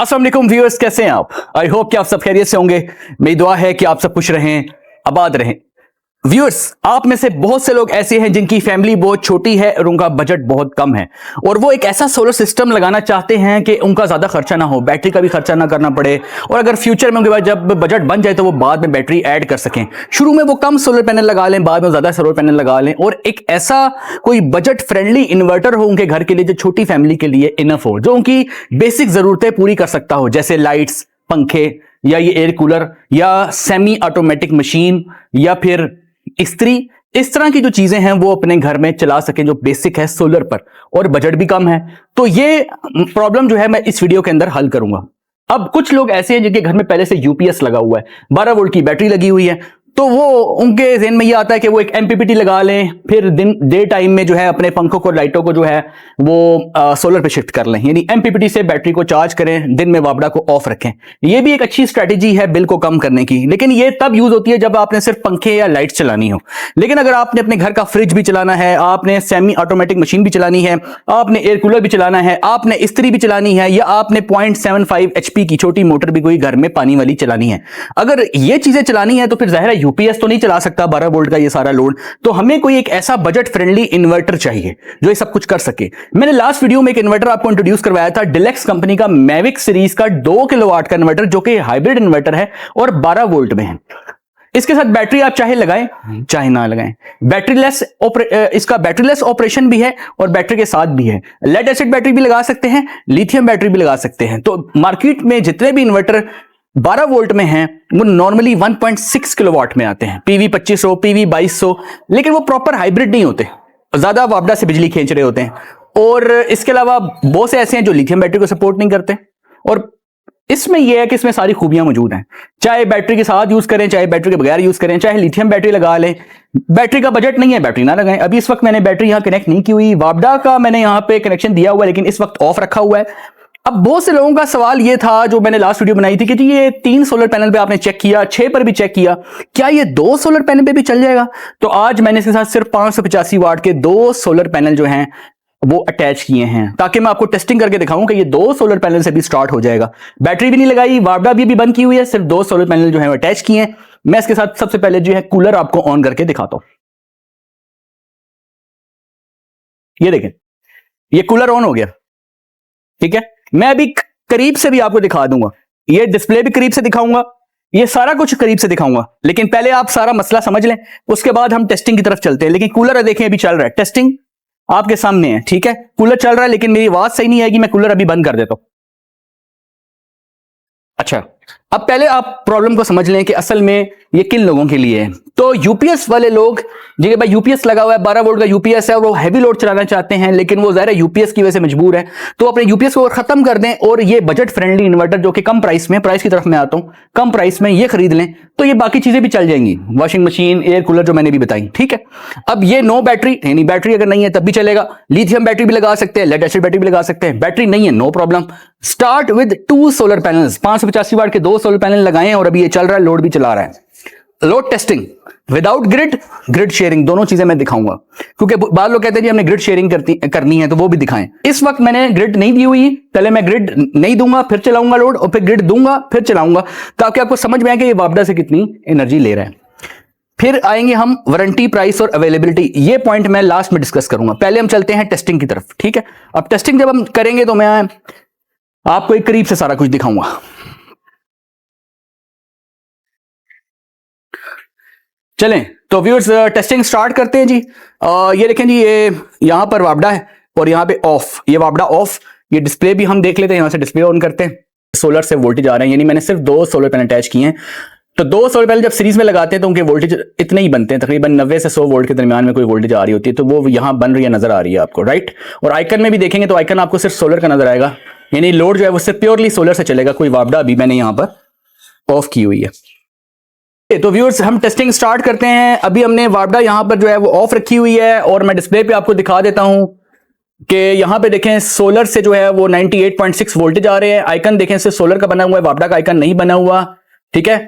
अस्सलाम वालेकुम व्यूअर्स, कैसे हैं आप? आई होप कि आप सब खैरियत से होंगे। मेरी दुआ है कि आप सब खुश रहें, आबाद रहें। व्यूअर्स, आप में से बहुत से लोग ऐसे हैं जिनकी फैमिली बहुत छोटी है और उनका बजट बहुत कम है और वो एक ऐसा सोलर सिस्टम लगाना चाहते हैं कि उनका ज्यादा खर्चा ना हो, बैटरी का भी खर्चा ना करना पड़े और अगर फ्यूचर में उनके पास जब बजट बन जाए तो वो बाद में बैटरी ऐड कर सकें। शुरू में वो कम सोलर पैनल लगा लें, बाद में ज्यादा सोलर पैनल लगा लें और एक ऐसा कोई बजट फ्रेंडली इन्वर्टर हो उनके घर के लिए जो छोटी फैमिली के लिए इनफ हो, जो उनकी बेसिक जरूरतें पूरी कर सकता हो, जैसे लाइट्स, पंखे या ये एयर कूलर या सेमी ऑटोमेटिक मशीन या फिर इस्त्री। इस तरह की जो चीजें हैं वो अपने घर में चला सके जो बेसिक है सोलर पर और बजट भी कम है। तो ये प्रॉब्लम जो है मैं इस वीडियो के अंदर हल करूंगा। अब कुछ लोग ऐसे हैं जिनके घर में पहले से यूपीएस लगा हुआ है, 12 वोल्ट की बैटरी लगी हुई है, तो वो उनके ज़हन में ये आता है कि वो एक एमपीपीटी लगा लें, फिर डे टाइम में जो है अपने पंखों को, लाइटों को जो है वो सोलर पे शिफ्ट कर लें, यानी एमपीपीटी से बैटरी को चार्ज करें, दिन में वापडा को ऑफ रखें। ये भी एक अच्छी स्ट्रैटेजी है बिल को कम करने की, लेकिन ये तब यूज होती है जब आपने सिर्फ पंखे या लाइट चलानी हो। लेकिन अगर आपने अपने घर का फ्रिज भी चलाना है, आपने सेमी ऑटोमेटिक मशीन भी चलानी है, आपने एयर कूलर भी चलाना है, आपने इस्त्री भी चलानी है या आपने 0.75 HP की छोटी मोटर भी कोई घर में पानी वाली चलानी है, अगर ये चीजें चलानी है तो फिर जाहिर है यूपीएस तो नहीं चला सकता 12 वोल्ट का ये सारा लोड। तो हमें कोई एक ऐसा बजट फ्रेंडली इन्वर्टर चाहिए जो ये सब कुछ कर सके। मैंने लास्ट वीडियो में एक इन्वर्टर आपको इंट्रोड्यूस करवाया था, डिलेक्स कंपनी का मैविक सीरीज का 2 किलोवाट का इन्वर्टर, जो कि हाइब्रिड इन्वर्टर है और 12 वोल्ट में है। इसके साथ बैटरी आप चाहे लगाएं चाहे ना लगाएं, इसका बैटरीलेस ऑपरेशन भी है और बैटरी के साथ भी है। लेड एसिड बैटरी भी लगा सकते हैं, लिथियम बैटरी भी लगा सकते हैं। तो मार्केट में जितने भी इन्वर्टर 12 वोल्ट में हैं वो नॉर्मली 1.6 किलोवाट में आते हैं, पीवी 2500, पीवी 2200, लेकिन वो प्रॉपर हाइब्रिड नहीं होते, ज्यादा वापडा से बिजली खींच रहे होते हैं। और इसके अलावा बहुत से ऐसे हैं जो लिथियम बैटरी को सपोर्ट नहीं करते। और इसमें यह है कि इसमें सारी खूबियां मौजूद हैं, चाहे बैटरी के साथ यूज करें, चाहे बैटरी के बगैर यूज करें, चाहे लिथियम बैटरी लगा लें। बैटरी का बजट नहीं है, बैटरी ना लगाएं। अभी इस वक्त मैंने बैटरी यहां कनेक्ट नहीं की हुई, वापडा का मैंने यहां पे कनेक्शन दिया हुआ है लेकिन इस वक्त ऑफ रखा हुआ है। अब बहुत से लोगों का सवाल ये था जो मैंने लास्ट वीडियो बनाई थी कि जी ये 3 सोलर पैनल पे आपने चेक किया, 6 पर भी चेक किया, क्या ये 2 सोलर पैनल पे भी चल जाएगा? तो आज मैंने इसके साथ सिर्फ 585 वाट के 2 सोलर पैनल जो हैं वो अटैच किए हैं, ताकि मैं आपको टेस्टिंग करके दिखाऊं कि ये 2 सोलर पैनल से भी स्टार्ट हो जाएगा। बैटरी भी नहीं लगाई, वापडा भी बंद की हुई है, सिर्फ 2 सोलर पैनल जो है वो अटैच किए हैं। मैं इसके साथ सबसे पहले जो है कूलर आपको ऑन करके दिखाता हूं। ये देखें, ये कूलर ऑन हो गया, ठीक है। मैं अभी करीब से भी आपको दिखा दूंगा, ये डिस्प्ले भी करीब से दिखाऊंगा, ये सारा कुछ करीब से दिखाऊंगा, लेकिन पहले आप सारा मसला समझ लें, उसके बाद हम टेस्टिंग की तरफ चलते हैं। लेकिन कूलर देखें अभी चल रहा है, टेस्टिंग आपके सामने है, ठीक है। कूलर चल रहा है लेकिन मेरी आवाज सही नहीं आएगी, मैं कूलर अभी बंद कर देता हूं। अच्छा, अब पहले आप प्रॉब्लम को समझ लें कि असल में ये किन लोगों के लिए है। तो यूपीएस वाले लोग जिनके भाई यूपीएस लगा हुआ है, 12 वोल्ट का यूपीएस है और वो हैवी लोड चलाना चाहते हैं, लेकिन वो ज़ाहिर है यूपीएस की वजह से मजबूर है, तो अपने यूपीएस को खत्म कर दें और ये बजट फ्रेंडली इन्वर्टर जो कि कम प्राइस में, प्राइस की तरफ मैं आता हूं, कम प्राइस में ये खरीद लें, तो ये बाकी चीजें भी चल जाएंगी, वॉशिंग मशीन, एयर कूलर जो मैंने भी बताई, ठीक है। अब ये नो बैटरी, यानी बैटरी अगर नहीं है तब भी चलेगा, लिथियम बैटरी भी लगा सकते हैं, लेड एसिड बैटरी भी लगा सकते हैं। बैटरी नहीं है, no problem, start with 2 solar panels, 585 watt के 2 सोलर पैनल लगाएं और अभी ये चल रहा है, लोड भी चला रहा है। Load testing without grid, grid sharing, दोनों चीजें मैं दिखाऊंगा, क्योंकि बाद लोग कहते हैं जी हमने ग्रिड शेयरिंग करनी है, तो वो भी दिखाएं। इस वक्त मैंने ग्रिड नहीं दी हुई, पहले मैं ग्रिड नहीं दूंगा, फिर चलाऊंगा लोड, और फिर ग्रिड दूंगा, फिर चलाऊंगा, ताकि आपको समझ में आए कि ये वापडा से कितनी एनर्जी ले रहा है। फिर आएंगे हम वारंटी, प्राइस और अवेलेबिलिटी, ये पॉइंट मैं लास्ट में डिस्कस करूंगा। पहले हम चलते हैं टेस्टिंग की तरफ, ठीक है। अब टेस्टिंग जब हम करेंगे तो मैं आपको एक करीब से सारा कुछ दिखाऊंगा। चलें तो व्यूअर्स टेस्टिंग स्टार्ट करते हैं जी। ये देखें जी, ये यहां पर वापडा है और यहां पे ऑफ, ये वापडा ऑफ। ये डिस्प्ले भी हम देख लेते हैं, यहां से डिस्प्ले ऑन करते हैं। सोलर से वोल्टेज आ रहे हैं, यानी मैंने सिर्फ 2 सोलर पैनल अटैच किए हैं। तो 2 सोलर पैनल जब सीरीज में लगाते हैं तो उनके वोल्टेज इतने ही बनते हैं, तकरीबन 90 से 100 वोल्ट के दरमियान में कोई वोल्टेज आ रही होती है, तो वो यहां बन रही है, नजर आ रही है आपको, राइट। और आइकन में भी देखेंगे तो आइकन आपको सिर्फ सोलर का नजर आएगा, यानी लोड जो है वो सिर्फ प्योरली सोलर से चलेगा, कोई वापडा अभी मैंने यहां पर ऑफ की हुई है। तो व्यूअर्स हम टेस्टिंग स्टार्ट करते हैं। अभी हमने वापडा यहां पर जो है वो ऑफ रखी हुई है और मैं डिस्प्ले पे आपको दिखा देता हूं कि यहां पे देखें सोलर से जो है वो 98.6 वोल्टेज आ रहे हैं। आइकन देखें सिर्फ सोलर का बना हुआ है, वापडा का आइकन नहीं बना हुआ, ठीक है।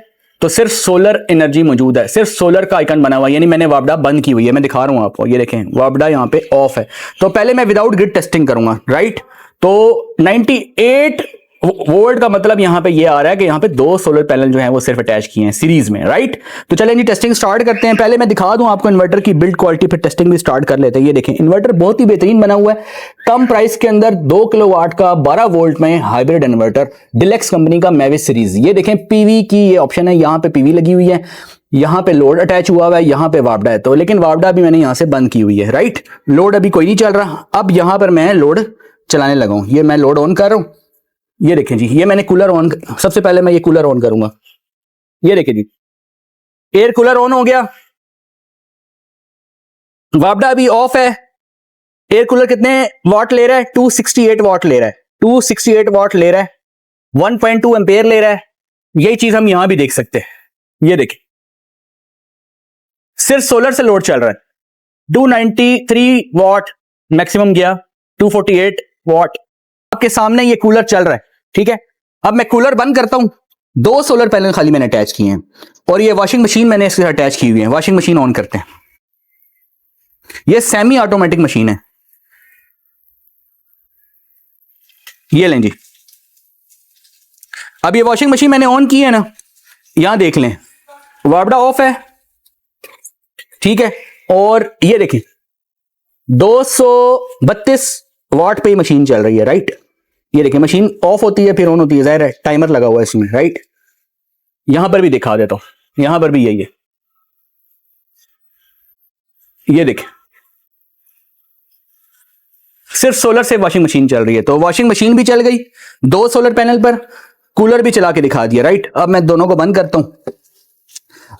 तो सिर्फ सोलर एनर्जी मौजूद है, सिर्फ सोलर का आइकन बना हुआ है, यानी मैंने वापडा बंद की हुई है। मैं दिखा रहा हूं आपको, ये देखें वापडा यहां पे ऑफ है। तो पहले मैं विदाउट ग्रिड टेस्टिंग करूंगा, राइट। तो 98 वोल्ट का मतलब यहां पे ये आ रहा है कि यहां पे 2 सोलर पैनल जो हैं वो सिर्फ अटैच किए हैं सीरीज में, राइट। तो चलें जी टेस्टिंग स्टार्ट करते हैं। पहले मैं दिखा दूं आपको इन्वर्टर की बिल्ड क्वालिटी, फिर टेस्टिंग भी स्टार्ट कर लेते हैं। ये देखें इन्वर्टर बहुत ही बेहतरीन बना हुआ है, कम प्राइस के अंदर 2 किलोवाट का 12 वोल्ट में हाइब्रिड इन्वर्टर, डिलेक्स कंपनी का मैविस सीरीज। ये देखें पीवी की ये ऑप्शन है, यहां पे पीवी लगी हुई है, यहां पे लोड अटैच हुआ हुआ है, यहां पे वापडा है। तो लेकिन वापडा भी मैंने यहां से बंद की हुई है, राइट। लोड अभी कोई नहीं चल रहा। अब यहां पर मैं लोड चलाने लगा हूं, ये मैं लोड ऑन कर रहा हूं। ये देखें जी, ये मैंने कूलर ऑन, सबसे पहले मैं ये कूलर ऑन करूंगा। ये देखें जी, एयर कूलर ऑन हो गया, वापडा अभी ऑफ है। एयर कूलर कितने वाट ले रहा है? 268 वाट ले रहा है, 268 वाट ले रहा है, 1.2 एम्पेयर ले रहा है। यही चीज हम यहां भी देख सकते हैं। ये देखिए सिर्फ सोलर से लोड चल रहा है। 293 वाट मैक्सिमम गया, 248 वाट। आपके सामने ये कूलर चल रहा है, ठीक है। अब मैं कूलर बंद करता हूं। 2 सोलर पैनल खाली मैंने अटैच किए हैं और ये वॉशिंग मशीन मैंने इसके साथ अटैच की हुई है। वॉशिंग मशीन ऑन करते हैं। ये सेमी ऑटोमेटिक मशीन है। ये लें जी, अब ये वॉशिंग मशीन मैंने ऑन की है ना, यहां देख लें वापडा ऑफ है, ठीक है। और ये देखिए 232 वाट पे मशीन चल रही है, राइट। ये देखिए मशीन ऑफ होती है फिर ऑन होती है, जाहिर है टाइमर लगा हुआ है इसमें, राइट। यहां पर भी दिखा देता हूं, यहां पर भी यही है। ये देखिए सिर्फ सोलर से वॉशिंग मशीन चल रही है। तो वॉशिंग मशीन भी चल गई 2 सोलर पैनल पर, कूलर भी चला के दिखा दिया, राइट। अब मैं दोनों को बंद करता हूं।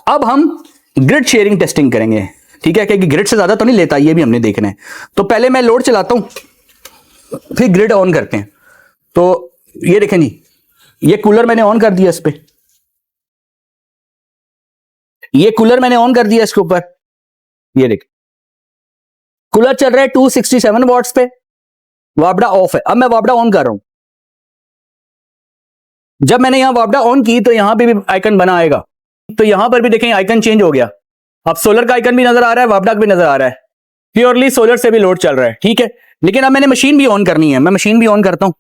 अब हम ग्रिड शेयरिंग टेस्टिंग करेंगे, ठीक है, क्योंकि ग्रिड से ज्यादा तो नहीं लेता, ये भी हमने देखना है। तो पहले मैं लोड चलाता हूं, फिर ग्रिड ऑन करते हैं। तो ये देखें जी, ये कूलर मैंने ऑन कर दिया इस पे, ये कूलर मैंने ऑन कर दिया इसके ऊपर। ये देख कूलर चल रहा है 267 वॉट्स पे, वापडा ऑफ है। अब मैं वापडा ऑन कर रहा हूं। जब मैंने यहां वापडा ऑन की तो यहां पे भी आइकन बना आएगा। तो यहां पर भी देखें आइकन चेंज हो गया। अब सोलर का आइकन भी नजर आ रहा है, वापडा का भी नजर आ रहा है। प्योरली सोलर से भी लोड चल रहा है, ठीक है। लेकिन अब मैंने मशीन भी ऑन करनी है, मैं मशीन भी ऑन करता हूं।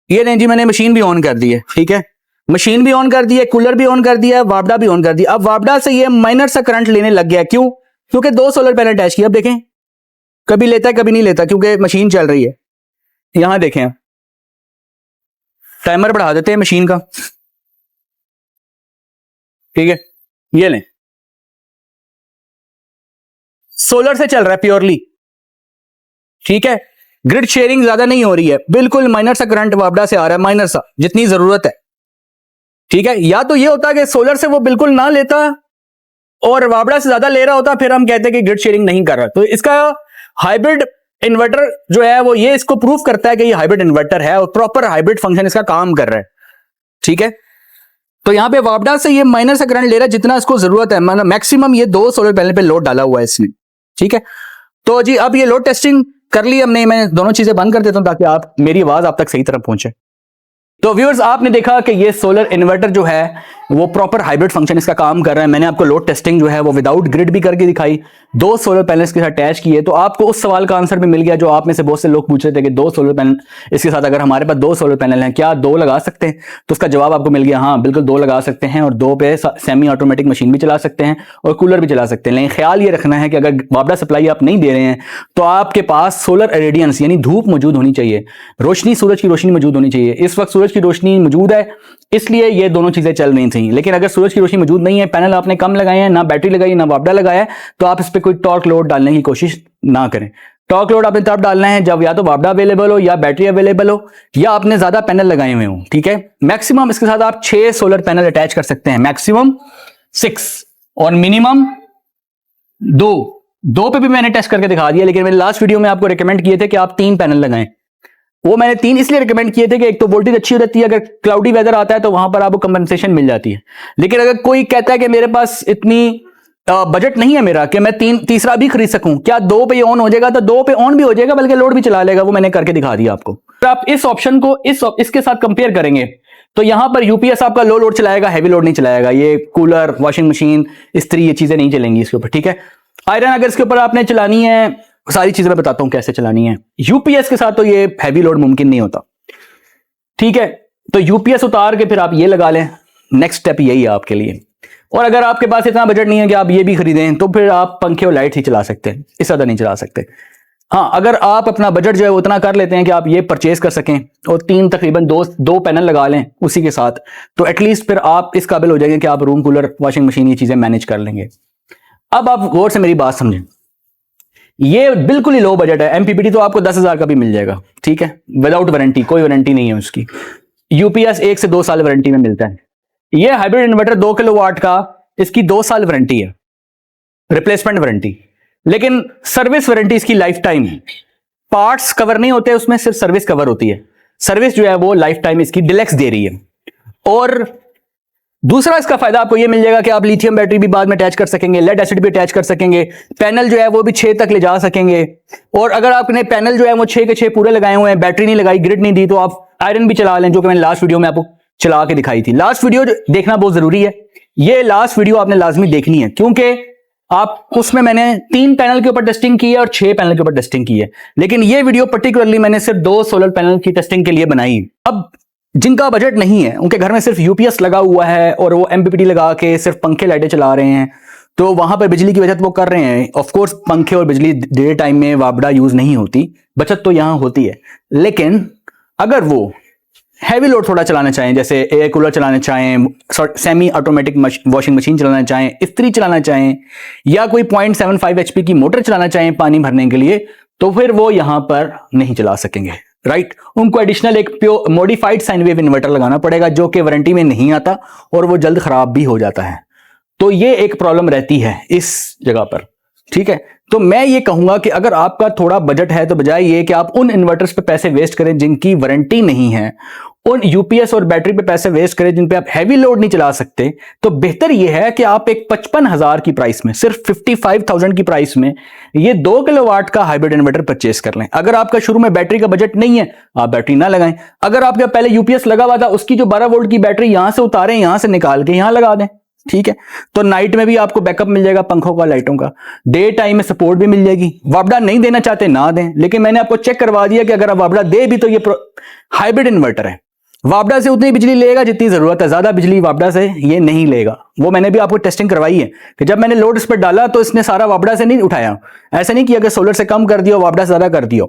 ये नहीं जी, मैंने मशीन भी ऑन कर दी है, ठीक है। मशीन भी ऑन कर दी है, कूलर भी ऑन कर दिया है, वापडा भी ऑन कर दिया। अब वापडा से ये माइनर सा करंट लेने लग गया, क्यों? क्योंकि 2 सोलर पैनल अटैच किया। अब देखें कभी लेता है कभी नहीं लेता, क्योंकि मशीन चल रही है। यहां देखें टाइमर बढ़ा देते हैं मशीन का, ठीक है। ये लें सोलर से चल रहा है प्योरली, ठीक है। ग्रिड शेयरिंग ज्यादा नहीं हो रही है, बिल्कुल माइनर सा करंट वापडा से आ रहा है, माइनर सा जितनी जरूरत है, ठीक है। या तो ये होता कि सोलर से वो बिल्कुल ना लेता और वापडा से ज्यादा ले रहा होता, फिर हम कहते हैं कि ग्रिड शेयरिंग नहीं कर रहा। तो इसका हाइब्रिड इन्वर्टर जो है वो ये इसको प्रूफ करता है कि ये हाइब्रिड इन्वर्टर है और प्रॉपर हाइब्रिड फंक्शन इसका काम कर रहा है, ठीक है। तो यहां पे वापडा से ये माइनर सा करंट ले रहा है जितना इसको जरूरत है, मतलब मैक्सिमम ये 2 सोलर पैनल पे लोड डाला हुआ है इसने, ठीक है। तो जी अब ये लोड टेस्टिंग कर ली हमने। मैं दोनों चीजें बंद कर देता हूं ताकि आप मेरी आवाज आप तक सही तरह पहुंचे। तो व्यूअर्स आपने देखा कि ये सोलर इन्वर्टर जो है वो प्रॉपर हाइब्रिड फंक्शन इसका काम कर रहा है। मैंने आपको लोड टेस्टिंग जो है वो विदाउट ग्रिड भी करके दिखाई, 2 सोलर पैनल्स के साथ अटैच किए। तो आपको उस सवाल का आंसर भी मिल गया जो आप में से बहुत से लोग पूछ रहे थे कि 2 सोलर पैनल इसके साथ, अगर हमारे पास 2 सोलर पैनल हैं क्या 2 लगा सकते हैं? तो उसका जवाब आपको मिल गया, हाँ बिल्कुल 2 लगा सकते हैं और 2 पे सेमी ऑटोमेटिक मशीन भी चला सकते हैं और कूलर भी चला सकते हैं। लेकिन ख्याल ये रखना है कि अगर वापडा सप्लाई आप नहीं दे रहे हैं तो आपके पास सोलर रेडियंस यानी धूप मौजूद होनी चाहिए, रोशनी, सूरज की रोशनी मौजूद होनी चाहिए। इस वक्त सूरज की रोशनी मौजूद है, इसलिए ये दोनों चीजें चल रही थी। लेकिन अगर सूरज की रोशनी मौजूद नहीं है, पैनल आपने कम लगाए हैं, ना बैटरी लगाई ना वापडा लगाया है, तो आप इस पर कोई टॉर्क लोड डालने की कोशिश ना करें। टॉर्क लोड आपने तब डालना है जब या तो वापडा अवेलेबल हो या बैटरी अवेलेबल हो या आपने ज्यादा पैनल लगाए हुए हो, ठीक है। मैक्सिमम इसके साथ आप 6 सोलर पैनल अटैच कर सकते हैं, मैक्सिमम 6 और मिनिमम 2 पे भी मैंने टेस्ट करके दिखा दिया। लेकिन मैंने लास्ट वीडियो में आपको रिकमेंड किए थे कि आप 3 पैनल लगाएं। वो मैंने 3 इसलिए रिकमेंड किए थे कि एक तो वोल्टेज अच्छी रहती है, अगर क्लाउडी वेदर आता है तो वहां पर आपको कंपनसेशन मिल जाती है। लेकिन अगर कोई कहता है कि मेरे पास इतनी बजट नहीं है मेरा कि मैं तीसरा भी खरीद सकूं, क्या 2 पे ऑन हो जाएगा? तो 2 पे ऑन भी हो जाएगा बल्कि लोड भी चला लेगा, वो मैंने करके दिखा दिया आपको। तो आप इस ऑप्शन को इसके साथ कंपेयर करेंगे तो यहां पर यूपीएस आपका लो लोड चलाएगा, हैवी लोड नहीं चलाएगा। ये कूलर, वॉशिंग मशीन, इस्त्री, ये चीजें नहीं चलेंगी इसके ऊपर, ठीक है। आयरन अगर इसके ऊपर आपने चलानी है सारी चीजें मैं बताता हूं कैसे चलानी है। यूपीएस के साथ तो ये हैवी लोड मुमकिन नहीं होता, ठीक है। तो यूपीएस उतार के फिर आप ये लगा लें, नेक्स्ट स्टेप यही है आपके लिए। और अगर आपके पास इतना बजट नहीं है कि आप ये भी खरीदें, तो फिर आप पंखे और लाइट ही चला सकते हैं, इससे ज्यादा नहीं चला सकते। हाँ, अगर आप अपना बजट जो है उतना कर लेते हैं कि आप ये परचेज कर सकें और तकरीबन दो पैनल लगा लें उसी के साथ, तो एटलीस्ट फिर आप इस काबिल हो जाएंगे कि आप रूम कूलर, वॉशिंग मशीन, ये चीजें मैनेज कर लेंगे। अब आप गौर से मेरी बात समझें, ये बिल्कुल ही लो बजट है। एमपीपीटी तो आपको 10,000 का भी मिल जाएगा, ठीक है, विदाउट वारंटी, कोई वारंटी नहीं है उसकी। यूपीएस 1 से 2 साल वारंटी में मिलता है। ये हाइब्रिड इन्वर्टर 2 किलोवाट का, इसकी 2 साल वारंटी है, रिप्लेसमेंट वारंटी, लेकिन सर्विस वारंटी इसकी लाइफ टाइम है। पार्ट्स कवर नहीं होते उसमें, सिर्फ सर्विस कवर होती है। सर्विस जो है वो लाइफ टाइम इसकी डिलेक्स दे रही है। और दूसरा इसका फायदा आपको ये मिल जाएगा कि आप लिथियम बैटरी भी बाद में अटैच कर सकेंगे, लेड एसिड भी अटैच कर सकेंगे, पैनल जो है वो भी 6 तक ले जा सकेंगे। और अगर आपने पैनल जो है वो 6 के 6 पूरे लगाए हुए हैं, बैटरी नहीं लगाई, ग्रिड नहीं दी, तो आप आयरन भी चला लें, जो कि मैंने लास्ट वीडियो में आपको चला के दिखाई थी। लास्ट वीडियो देखना बहुत जरूरी है, ये लास्ट वीडियो आपने लाजमी देखनी है, क्योंकि आप उसमें मैंने 3 पैनल के ऊपर टेस्टिंग की है और 6 पैनल के ऊपर टेस्टिंग की है, लेकिन ये वीडियो पर्टिकुलरली मैंने सिर्फ 2 सोलर पैनल की टेस्टिंग के लिए बनाई। अब जिनका बजट नहीं है, उनके घर में सिर्फ यूपीएस लगा हुआ है और वो एमपीपीटी लगा के सिर्फ पंखे लाइटें चला रहे हैं, तो वहां पर बिजली की बचत वो कर रहे हैं। ऑफ कोर्स पंखे और बिजली डे टाइम में वापडा यूज नहीं होती, बचत तो यहां होती है। लेकिन अगर वो हैवी लोड थोड़ा चलाना चाहें, जैसे एयर कूलर चलाना चाहें, सेमी ऑटोमेटिक वॉशिंग मशीन चलाना चाहें, इस्त्री चलाना चाहें, या कोई 0.75 HP की मोटर चलाना चाहें पानी भरने के लिए, तो फिर वो यहां पर नहीं चला सकेंगे, राइट। उनको एडिशनल एक pure modified sine wave inverter लगाना पड़ेगा, जो कि वारंटी में नहीं आता और वो जल्द खराब भी हो जाता है। तो ये एक प्रॉब्लम रहती है इस जगह पर, ठीक है। तो मैं ये कहूंगा कि अगर आपका थोड़ा बजट है, तो बजाय ये कि आप उन इन्वर्टर्स पे पैसे वेस्ट करें जिनकी वारंटी नहीं है, उन यूपीएस और बैटरी पे पैसे वेस्ट करें जिन पे आप हैवी लोड नहीं चला सकते, तो बेहतर ये है कि आप एक 55,000 की प्राइस में, सिर्फ 55,000 की प्राइस में ये 2 किलोवाट का हाइब्रिड इन्वर्टर परचेस कर लें। अगर आपका शुरू में बैटरी का बजट नहीं है, आप बैटरी ना लगाएं। अगर आपका पहले यूपीएस लगा हुआ था, उसकी जो 12 वोल्ट की बैटरी यहां से उतारें, यहां से निकाल के यहां लगा दें, ठीक है। तो नाइट में भी आपको बैकअप मिल जाएगा पंखों का, लाइटों का, डे टाइम में सपोर्ट भी मिल जाएगी। वापडा नहीं देना चाहते ना दें, लेकिन मैंने आपको चेक करवा दिया कि अगर आप वापडा दे भी तो ये हाइब्रिड इन्वर्टर है। वापडा से उतनी बिजली लेगा जितनी जरूरत है, ज्यादा बिजली वापडा से ये नहीं लेगा। वो मैंने भी आपको टेस्टिंग करवाई है कि जब मैंने लोड इस पर डाला तो इसने सारा वापडा से नहीं उठाया। ऐसा नहीं किया कि सोलर से कम कर दिया, वापडा से ज्यादा कर दिया,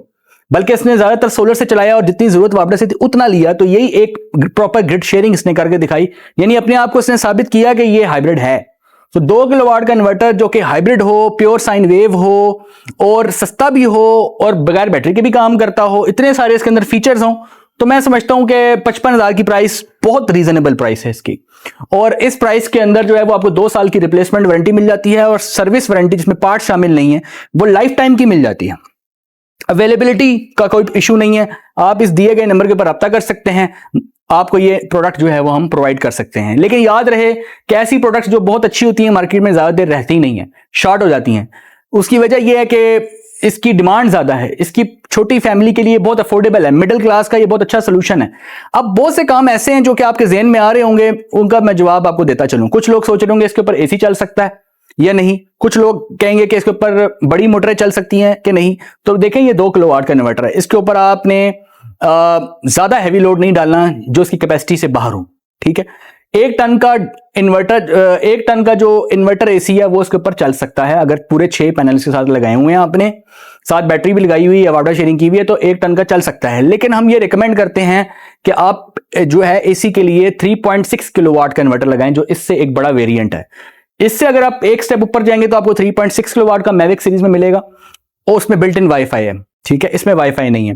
बल्कि इसने ज्यादातर सोलर से चलाया और जितनी जरूरत वापडा से थी उतना लिया। तो यही एक प्रॉपर ग्रिड शेयरिंग इसने करके दिखाई, यानी अपने आप को इसने साबित किया कि ये हाइब्रिड है। तो 2 किलोवाट का इन्वर्टर जो कि हाइब्रिड हो, प्योर साइन वेव हो और सस्ता भी हो और बगैर बैटरी के भी काम करता हो, इतने सारे इसके अंदर फीचर्स हों, तो मैं समझता हूं कि 55,000 की प्राइस बहुत रीजनेबल प्राइस है इसकी। और इस प्राइस के अंदर जो है वो आपको 2 साल की रिप्लेसमेंट वारंटी मिल जाती है, और सर्विस वारंटी जिसमें पार्ट शामिल नहीं है वो लाइफ टाइम की मिल जाती है। अवेलेबिलिटी का कोई इशू नहीं है, आप इस दिए गए नंबर के ऊपर रब्ता कर सकते हैं, आपको ये प्रोडक्ट जो है वो हम प्रोवाइड कर सकते हैं। लेकिन याद रहे कि ऐसी प्रोडक्ट्स जो बहुत अच्छी होती हैं मार्केट में ज्यादा देर रहती नहीं है, शॉर्ट हो जाती हैं। उसकी वजह यह है कि इसकी डिमांड ज्यादा है, इसकी छोटी फैमिली के लिए बहुत अफोर्डेबल है, मिडिल क्लास का ये बहुत अच्छा सोल्यूशन है। अब बहुत से काम ऐसे हैं जो कि आपके ज़हन में आ रहे होंगे, उनका मैं जवाब आपको देता चलूं। कुछ लोग सोच रहे होंगे इसके ऊपर एसी चल सकता है या नहीं, कुछ लोग कहेंगे कि इसके ऊपर बड़ी मोटरें चल सकती हैं कि नहीं। तो देखें, ये 2 किलोवाट का इन्वर्टर है, इसके ऊपर आपने ज्यादा हैवी लोड नहीं डालना जो इसकी कैपेसिटी से बाहर हो, ठीक है। 1 टन का इन्वर्टर, 1 टन का जो इन्वर्टर एसी है वो इसके ऊपर चल सकता है, अगर पूरे 6 पैनल्स के साथ लगाए हुए हैं आपने, साथ बैटरी भी लगाई हुई है, वापडा शेयरिंग की हुई है, तो 1 टन का चल सकता है। लेकिन हम ये रिकमेंड करते हैं कि आप जो है एसी के लिए 3.6 किलोवाट का इन्वर्टर लगाएं, जो इससे एक बड़ा वेरिएंट है। इससे अगर आप एक स्टेप ऊपर जाएंगे तो आपको 3.6 किलोवाट का मैविक सीरीज में मिलेगा, और उसमें बिल्ट इन वाईफाई है, ठीक है, इसमें वाईफाई नहीं है।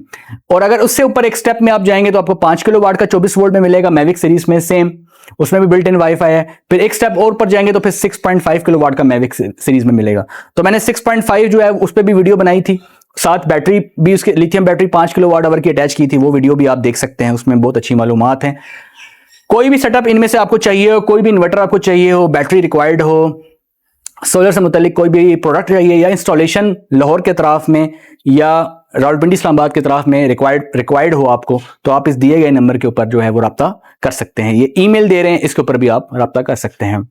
और अगर उससे ऊपर एक स्टेप में आप जाएंगे तो आपको 5 किलोवाट का 24 वोल्ट में मिलेगा मैविक सीरीज में, सेम, उसमें भी बिल्ट इन वाईफाई है। फिर एक स्टेप और ऊपर जाएंगे तो फिर 6.5 किलोवाट का मैविक सीरीज में मिलेगा। तो मैंने 6.5 जो है उस पर भी वीडियो बनाई थी, साथ बैटरी भी उसके लिथियम बैटरी 5 किलोवाट आवर की अटैच की थी, वो वीडियो भी आप देख सकते हैं, उसमें बहुत अच्छी मालूमात है। कोई भी सेटअप इनमें से आपको चाहिए हो, कोई भी इन्वर्टर आपको चाहिए हो, बैटरी रिक्वायर्ड हो, सोलर से मुतालिक कोई भी प्रोडक्ट चाहिए, या इंस्टॉलेशन लाहौर के तरफ में या रावलपिंडी इस्लामाबाद की तरफ में रिक्वायर्ड हो आपको, तो आप इस दिए गए नंबर के ऊपर जो है वो रब्ता कर सकते हैं। ये ईमेल दे रहे हैं, इसके ऊपर भी आप रब्ता कर सकते हैं।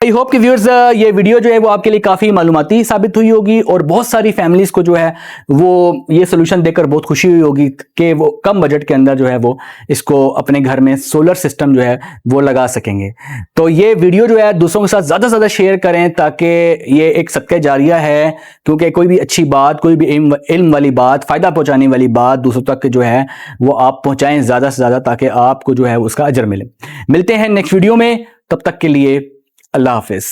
आई होप कि व्यूअर्स ये वीडियो जो है वो आपके लिए काफी मालूमाती साबित हुई होगी और बहुत सारी फैमिलीज को जो है वो ये सोल्यूशन देकर बहुत खुशी हुई होगी कि वो कम बजट के अंदर जो है वो इसको अपने घर में सोलर सिस्टम जो है वो लगा सकेंगे। तो ये वीडियो जो है दूसरों के साथ ज्यादा से ज्यादा शेयर करें ताकि ये एक सदका जारिया है, क्योंकि कोई भी अच्छी बात, कोई भी इल्म वाली बात, फायदा पहुंचाने वाली बात दूसरों तक जो है वो आप पहुंचाएं ज्यादा से ज्यादा, ताकि आपको जो है उसका अजर मिले। मिलते हैं नेक्स्ट वीडियो में, तब तक के लिए अल्लाह हाफिज।